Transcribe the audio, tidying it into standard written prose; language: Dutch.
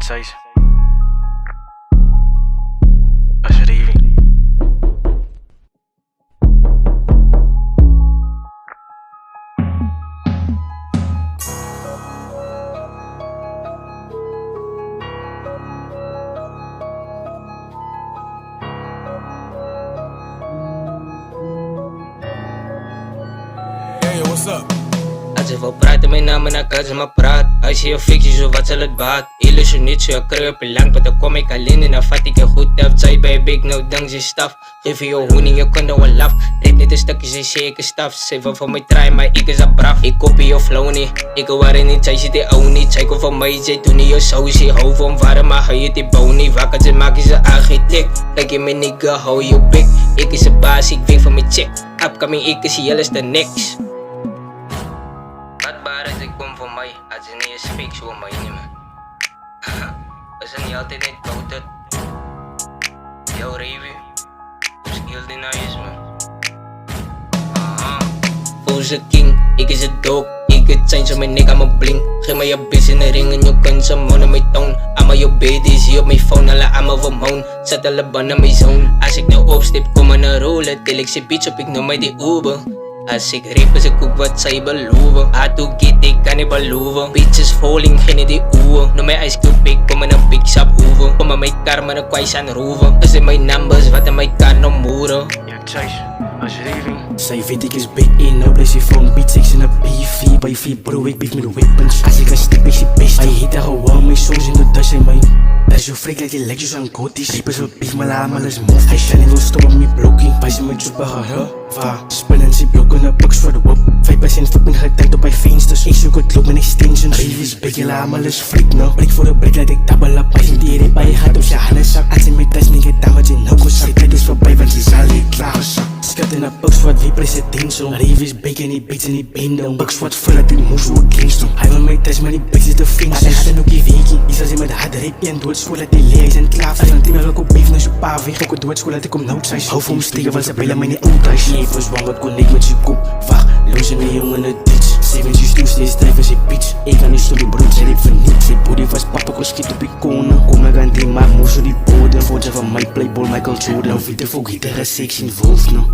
6 Ashrivi. Hey, what's up? Als je wil praten, mijn naam en dan kan ze maar praat. Als je fictie zo, wat zal het baat? Illusioneert zo, je kreup lang, want dan kom ik alleen en dan vat ik je goed af. Zij bij big, nou dank je staf. Geef je honing, je kunt er wel laf. Rit niet een stukje, ze zeker staf. Zij wil van mij try, maar ik is een braf. Ik kopie je flow niet, ik wil waarin niet. Zij zit die ouw niet, zij komt van mij, zij doen niet je sausie. Hou van warm, maar ga je die bouw niet. Wakker, ze maak je ze architect. Kijk je mijn nigga, hou je bek. Ik is een baas, ik weet van mijn check. Upcoming, ik is hier, is de niks. Als ik kom voor mij, als je niet eens fake, zo mij niet meer. Als je niet altijd niet koud het. Jouw review, hoe skill die nou is man. Voze king, ik is het dope. Ik het zijn zo mijn nigga mijn bling. Geef me je bitch in de ring en je kunt ze man op mijn toon. Allemaal je BD's hier op mijn phone, alle allemaal van moon. Zet alle banden op mijn zone. Als ik nou opstip, kom maar naar rollen. Til ik ze bitch op, ik noem mij die Uber. Als ik rip is ik ook wat zij beloven. Ato get, ik kan niet beloven. Bitches falling, geen die oeven. Noem mij ice cube, ik kom in een big shop hoeven. Kom maar mijn kar, maar dan kwijt aan roeven. Dat zijn mijn numbers, wat aan mijn kar nog moeren. Ja, 6 Ashrivi. Zij weet ik is big in, nou blijf je van beats, ik zit in een B4 bij 4 bro, ik beef met de weapons. Als ik een stick ben, je best. Hij heet daar gewoon, mijn songs in de Dutch en mijn. Dat is zo freak, like die lectures aan goties. Rippers op beef, maar laat maar eens move. Hij shine wil stoppen met blokking. Wij zijn met Juba gehad, waar? Spullen ze blokken, een box voor de wop. 5% fucking getijkt op mijn vensters. Ik zoek het loop met extensions. Rief is big, laat maar eens freak, no. Blik voor de blik, laat ik double up. Hij zijn die rip, hij gaat op zijn hannenzak. Als hij met thuis, nigga, damage in hoog gezakt. Tijd is voorbij, want ze zal niet klaargezakt. Skat in een Oxford, wie presidential. Rief is big en die beats en die benden. Oxford full uit die moves, hoe Kingston. Hij wil mij thuis, maar die bitch is de vingers. Hij gaat dan ook die weekie. Is als hij met hard rip en doodschool uit die leer zijn klaar. Als een team heb ik op beef, nou zo pa weg. Ook het doodschool uit ik kom nou thuis. Hou voor me steken, want ze bellen mij niet oud thuis. Leven is wat connect met je kop. Wacht, lozen een jongen in het ditch. 70 stoes, deze drijven ze bitch. Ik kan niet stoelen brood, zij rip verniet. Zijn body was papa, kon schiet op iconen. Kom ik aan die maak, moest zo die bodem. Voortje van my playboy, Michael Jordan. Nou wie de fuck, hitte seks in wolf, no.